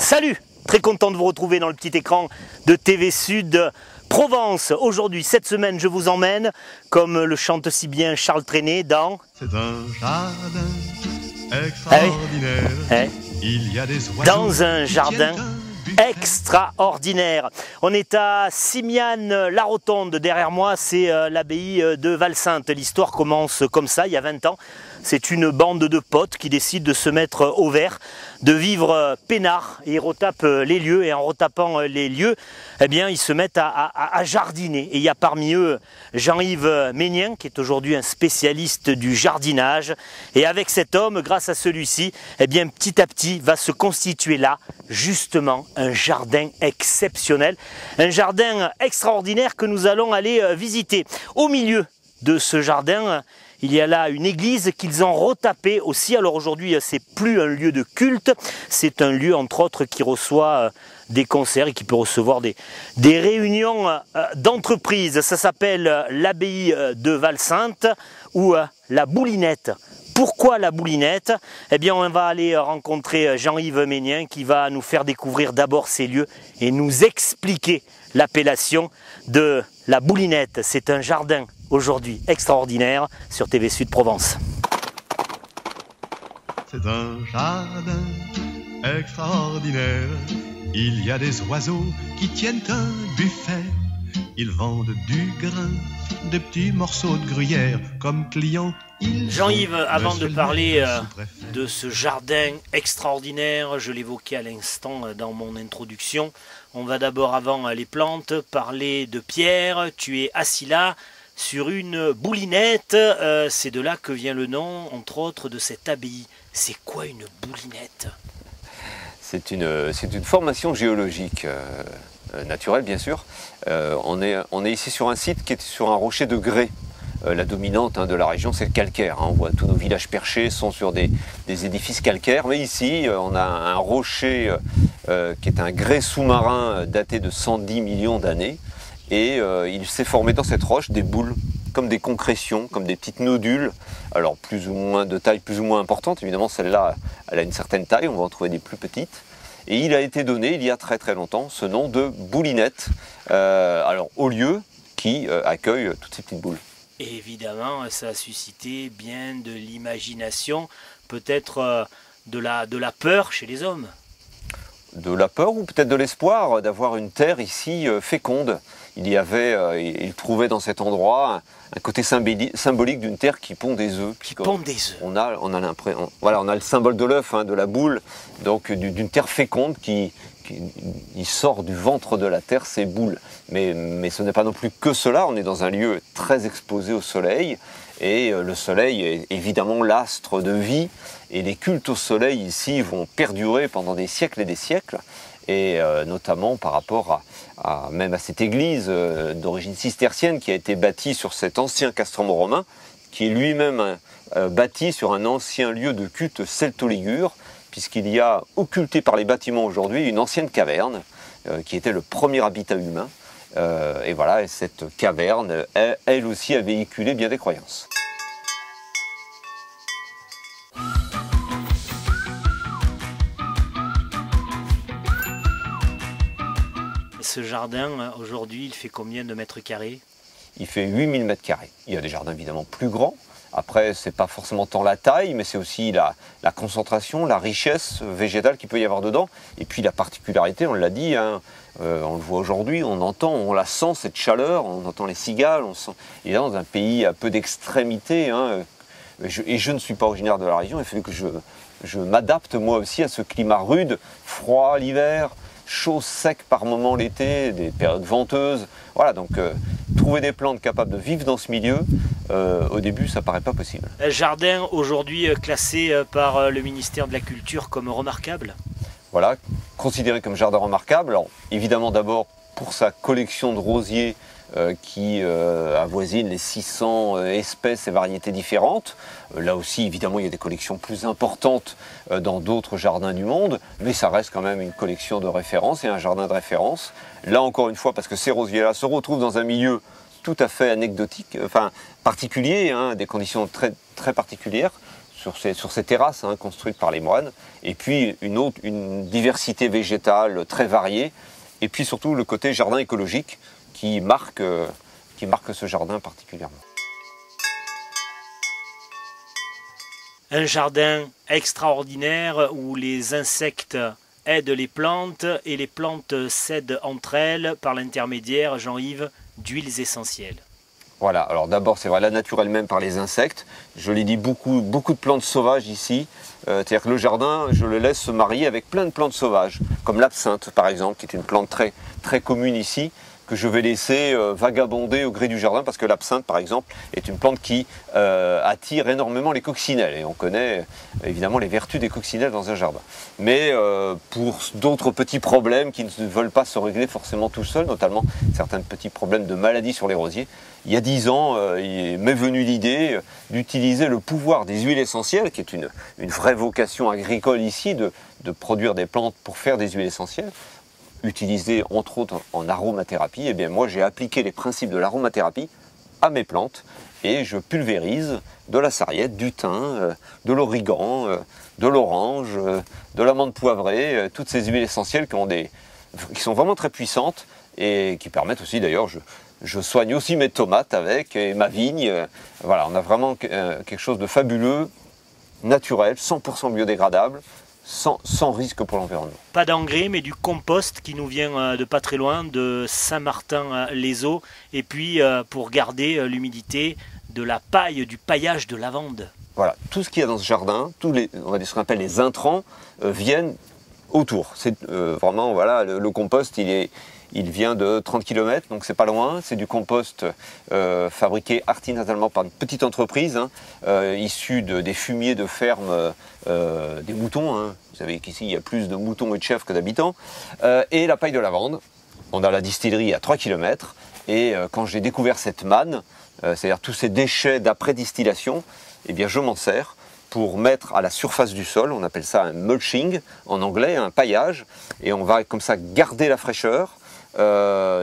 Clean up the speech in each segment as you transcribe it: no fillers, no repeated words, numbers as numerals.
Salut! Très content de vous retrouver dans le petit écran de TV Sud Provence. Aujourd'hui, cette semaine, je vous emmène, comme le chante si bien Charles Trenet, dans... C'est un jardin extraordinaire. Il y a des oiseaux dans un jardin extraordinaire. On est à Simiane-la-Rotonde. Derrière moi, c'est l'abbaye de Valsainte. L'histoire commence comme ça, il y a 20 ans. C'est une bande de potes qui décident de se mettre au vert, de vivre peinard, et ils retapent les lieux, et en retapant les lieux, eh bien, ils se mettent à jardiner. Et il y a parmi eux Jean-Yves Ménien, qui est aujourd'hui un spécialiste du jardinage. Et avec cet homme, grâce à celui-ci, eh bien, petit à petit, va se constituer là, justement, un jardin exceptionnel, un jardin extraordinaire que nous allons aller visiter. Au milieu de ce jardin, il y a là une église qu'ils ont retapée aussi. Alors aujourd'hui, c'est plus un lieu de culte, c'est un lieu entre autres qui reçoit des concerts et qui peut recevoir des réunions d'entreprise. Ça s'appelle l'abbaye de Valsainte ou la Boulinette. Pourquoi la Boulinette? Eh bien, on va aller rencontrer Jean-Yves Ménien qui va nous faire découvrir d'abord ces lieux et nous expliquer l'appellation de la Boulinette. C'est un jardin aujourd'hui extraordinaire sur TV Sud Provence. C'est un jardin extraordinaire. Il y a des oiseaux qui tiennent un buffet. Ils vendent du grain, des petits morceaux de gruyère comme clients. Jean-Yves, avant de parler de ce jardin extraordinaire, je l'évoquais à l'instant dans mon introduction, on va d'abord, avant les plantes, parler de Pierre. Tu es assis là sur une boulinette, c'est de là que vient le nom, entre autres, de cette abbaye. C'est quoi une boulinette? C'est une formation géologique naturelle, bien sûr. On est ici sur un site qui est sur un rocher de grès. La dominante de la région, c'est le calcaire. On voit tous nos villages perchés sont sur des édifices calcaires. Mais ici, on a un rocher qui est un grès sous-marin daté de 110 millions d'années. Et il s'est formé dans cette roche des boules, comme des concrétions, comme des petites nodules. Alors plus ou moins de taille plus ou moins importante. Évidemment, celle-là, elle a une certaine taille. On va en trouver des plus petites. Et il a été donné, il y a très très longtemps, ce nom de Boulinette. Alors au lieu qui accueille toutes ces petites boules. Et évidemment, ça a suscité bien de l'imagination, peut-être de la peur chez les hommes. De la peur ou peut-être de l'espoir d'avoir une terre ici féconde. Il trouvait dans cet endroit un côté symbolique d'une terre qui pond des œufs. Qui pond des œufs. On a l'impression, voilà, on a le symbole de l'œuf, de la boule, donc d'une terre féconde qui sort du ventre de la terre, ces boules. Mais ce n'est pas non plus que cela, on est dans un lieu très exposé au soleil, et le soleil est évidemment l'astre de vie, et les cultes au soleil ici vont perdurer pendant des siècles et des siècles, et notamment par rapport même à cette église d'origine cistercienne qui a été bâtie sur cet ancien castrum romain, qui est lui-même bâti sur un ancien lieu de culte celto-ligure, puisqu'il y a occulté par les bâtiments aujourd'hui une ancienne caverne qui était le premier habitat humain. Et voilà, et cette caverne, elle aussi, a véhiculé bien des croyances. Ce jardin, aujourd'hui, il fait combien de mètres carrés? Il fait 8000 mètres carrés. Il y a des jardins évidemment plus grands. Après, ce n'est pas forcément tant la taille, mais c'est aussi la concentration, la richesse végétale qu'il peut y avoir dedans. Et puis la particularité, on l'a dit, on le voit aujourd'hui, on la sent, cette chaleur, on entend les cigales, on sent. Et là, dans un pays à peu d'extrémité, et je ne suis pas originaire de la région, il fallait que je m'adapte moi aussi à ce climat rude, froid l'hiver, chaud, sec par moments l'été, des périodes venteuses. Voilà, donc trouver des plantes capables de vivre dans ce milieu, au début, ça paraît pas possible. Jardin aujourd'hui classé par le ministère de la Culture comme remarquable. Voilà, considéré comme jardin remarquable. Alors, évidemment, d'abord pour sa collection de rosiers qui avoisine les 600 espèces et variétés différentes. Là aussi, évidemment, il y a des collections plus importantes dans d'autres jardins du monde, mais ça reste quand même une collection de référence et un jardin de référence. Là, encore une fois, parce que ces rosiers-là se retrouvent dans un milieu tout à fait anecdotique, enfin particulier, des conditions très, très particulières. sur ces terrasses construites par les moines, et puis une diversité végétale très variée, et puis surtout le côté jardin écologique qui marque ce jardin particulièrement. Un jardin extraordinaire où les insectes aident les plantes et les plantes s'aident entre elles par l'intermédiaire, Jean-Yves, d'huiles essentielles. Voilà, alors d'abord c'est vrai, la nature elle-même par les insectes. Je l'ai dit, beaucoup de plantes sauvages ici. C'est-à-dire que le jardin, je le laisse se marier avec plein de plantes sauvages, comme l'absinthe par exemple, qui est une plante très commune ici, que je vais laisser vagabonder au gré du jardin, parce que l'absinthe par exemple est une plante qui attire énormément les coccinelles, et on connaît évidemment les vertus des coccinelles dans un jardin. Mais pour d'autres petits problèmes qui ne veulent pas se régler forcément tout seuls, notamment certains petits problèmes de maladies sur les rosiers, il y a 10 ans, il m'est venu l'idée d'utiliser le pouvoir des huiles essentielles, qui est une vraie vocation agricole ici, de produire des plantes pour faire des huiles essentielles, utilisées entre autres en aromathérapie. Et bien moi j'ai appliqué les principes de l'aromathérapie à mes plantes, et je pulvérise de la sarriette, du thym, de l'origan, de l'orange, de l'amande poivrée, toutes ces huiles essentielles qui sont vraiment très puissantes, et qui permettent aussi, d'ailleurs, je soigne aussi mes tomates avec, et ma vigne. Voilà, on a vraiment quelque chose de fabuleux, naturel, 100% biodégradable, sans risque pour l'environnement. Pas d'engrais, mais du compost qui nous vient de pas très loin, de Saint-Martin-les-Eaux. Et puis, pour garder l'humidité, de la paille, du paillage de lavande. Voilà, tout ce qu'il y a dans ce jardin, on va dire ce qu'on appelle les intrants, viennent autour. C'est vraiment, voilà, le compost, il vient de 30 km, donc c'est pas loin. C'est du compost fabriqué artisanalement par une petite entreprise, issu des fumiers de ferme des moutons. Vous savez qu'ici il y a plus de moutons et de chèvres que d'habitants. Et la paille de lavande. On a la distillerie à 3 km. Et quand j'ai découvert cette manne, c'est-à-dire tous ces déchets d'après-distillation, eh bien je m'en sers pour mettre à la surface du sol. On appelle ça un mulching en anglais, un paillage. Et on va comme ça garder la fraîcheur,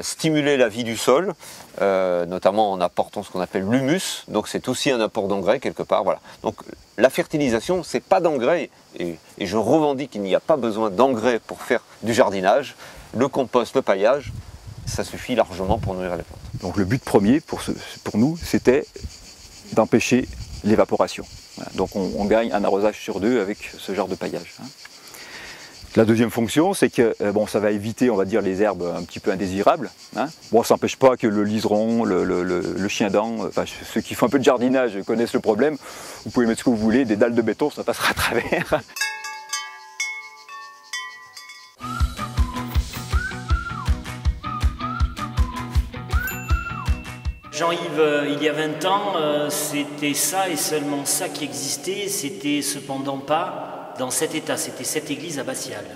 stimuler la vie du sol, notamment en apportant ce qu'on appelle l'humus. Donc c'est aussi un apport d'engrais quelque part. Voilà. Donc la fertilisation, c'est pas d'engrais, et je revendique qu'il n'y a pas besoin d'engrais pour faire du jardinage. Le compost, le paillage, ça suffit largement pour nourrir les plantes. Donc le but premier pour nous, c'était d'empêcher l'évaporation. Voilà. Donc on gagne un arrosage sur 2 avec ce genre de paillage. La deuxième fonction, c'est que ça va éviter, on va dire, les herbes un petit peu indésirables. Bon, ça n'empêche pas que le liseron, le chien-dent, ceux qui font un peu de jardinage connaissent le problème. Vous pouvez mettre ce que vous voulez, des dalles de béton, ça passera à travers. Jean-Yves, il y a 20 ans, c'était ça et seulement ça qui existait. C'était cependant pas dans cet état, c'était cette église abbatiale.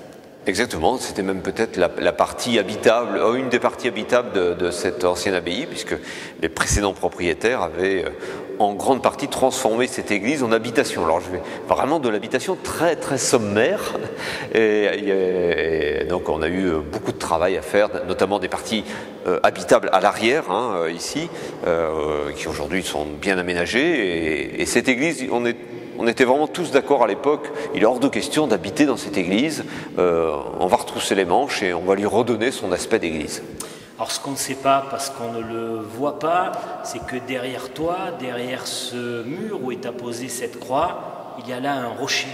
Exactement, c'était même peut-être la partie habitable, une des parties habitables de cette ancienne abbaye, puisque les précédents propriétaires avaient en grande partie transformé cette église en habitation. Alors je vais vraiment de l'habitation très sommaire, et donc on a eu beaucoup de travail à faire, notamment des parties habitables à l'arrière, ici, qui aujourd'hui sont bien aménagées, et cette église, on était vraiment tous d'accord à l'époque, il est hors de question d'habiter dans cette église, on va retrousser les manches et on va lui redonner son aspect d'église. Alors ce qu'on ne sait pas, parce qu'on ne le voit pas, c'est que derrière toi, derrière ce mur où est apposée cette croix, il y a là un rocher.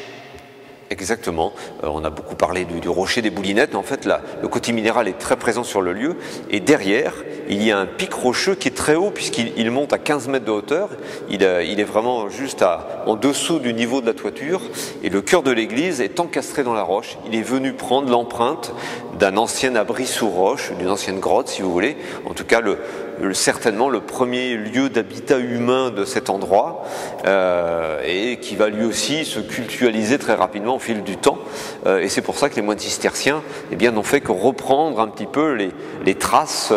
Exactement, on a beaucoup parlé du rocher des Boulinettes, en fait le côté minéral est très présent sur le lieu, et derrière il y a un pic rocheux qui est très haut puisqu'il monte à 15 mètres de hauteur, il est vraiment juste en dessous du niveau de la toiture, et le cœur de l'église est encastré dans la roche. Il est venu prendre l'empreinte d'un ancien abri sous roche, d'une ancienne grotte si vous voulez, en tout cas certainement le premier lieu d'habitat humain de cet endroit, et qui va lui aussi se cultualiser très rapidement au fil du temps, et c'est pour ça que les moines cisterciens n'ont fait que reprendre un petit peu les traces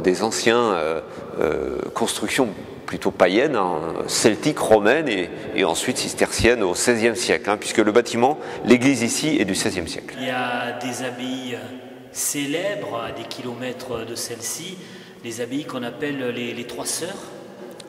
des anciennes constructions plutôt païennes, celtiques, romaines, et ensuite cisterciennes au XVIe siècle, puisque le bâtiment, l'église ici, est du XVIe siècle. Il y a des abbayes célèbres à des kilomètres de celle-ci, les abbayes qu'on appelle les Trois Sœurs.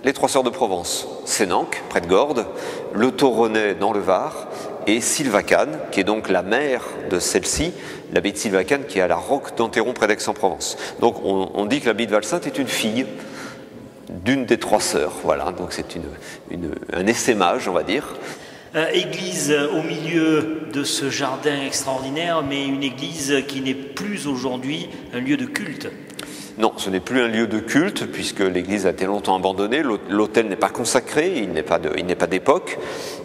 Les Trois Sœurs de Provence, Sénanque, près de Gordes, le Toronnais dans le Var, et Sylvacane, qui est donc la mère de celle-ci, l'abbaye de Sylvacane qui est à la Roque d'Enterron près d'Aix-en-Provence. Donc on dit que l'abbaye de Valsainte est une fille d'une des trois sœurs. Voilà, donc c'est un essaimage, on va dire. Église au milieu de ce jardin extraordinaire, mais une église qui n'est plus aujourd'hui un lieu de culte. Non, ce n'est plus un lieu de culte, puisque l'église a été longtemps abandonnée. L'autel n'est pas consacré, il n'est pas d'époque,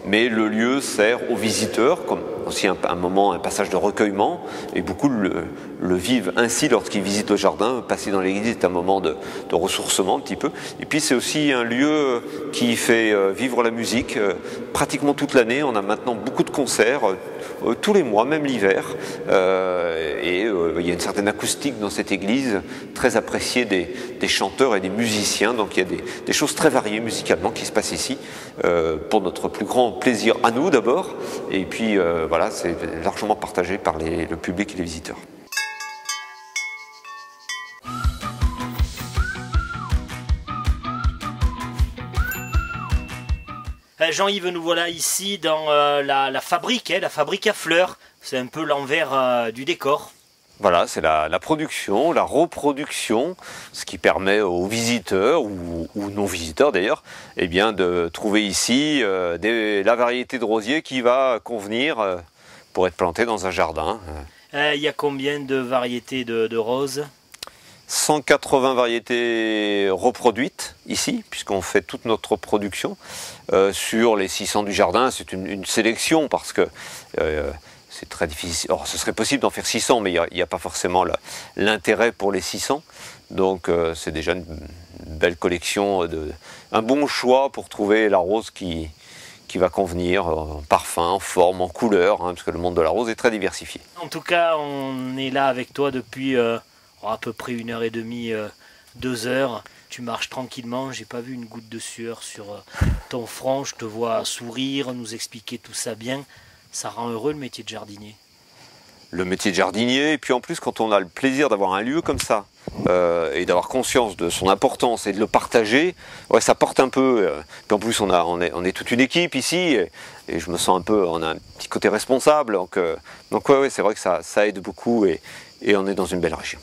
mais le lieu sert aux visiteurs, comme aussi un passage de recueillement, et beaucoup le vivent ainsi lorsqu'ils visitent le jardin. Passer dans l'église est un moment de ressourcement un petit peu. Et puis c'est aussi un lieu qui fait vivre la musique pratiquement toute l'année. On a maintenant beaucoup de concerts, tous les mois, même l'hiver, et il y a une certaine acoustique dans cette église, très appréciée des chanteurs et des musiciens. Donc il y a des choses très variées musicalement qui se passent ici, pour notre plus grand plaisir à nous d'abord, et puis voilà, c'est largement partagé par le public et les visiteurs. Jean-Yves, nous voilà ici dans la fabrique à fleurs. C'est un peu l'envers du décor. Voilà, c'est la production, la reproduction, ce qui permet aux visiteurs, ou non-visiteurs d'ailleurs, eh bien, de trouver ici la variété de rosiers qui va convenir pour être planté dans un jardin. Il y a combien de variétés de roses ? 180 variétés reproduites ici, puisqu'on fait toute notre production. Sur les 600 du jardin, c'est une sélection, parce que c'est très difficile. Alors, ce serait possible d'en faire 600, mais il n'y a pas forcément l'intérêt pour les 600. Donc c'est déjà une belle collection, un bon choix pour trouver la rose qui va convenir en parfum, en forme, en couleur, parce que le monde de la rose est très diversifié. En tout cas, on est là avec toi depuis à peu près 1h30, 2 heures. Tu marches tranquillement, j'ai pas vu une goutte de sueur sur ton front, je te vois sourire, nous expliquer tout ça bien. Ça rend heureux le métier de jardinier. Le métier de jardinier, et puis en plus quand on a le plaisir d'avoir un lieu comme ça, et d'avoir conscience de son importance et de le partager, ouais, ça porte un peu. Puis en plus on est toute une équipe ici, et je me sens un peu, on a un petit côté responsable, donc ouais, c'est vrai que ça aide beaucoup, et on est dans une belle région.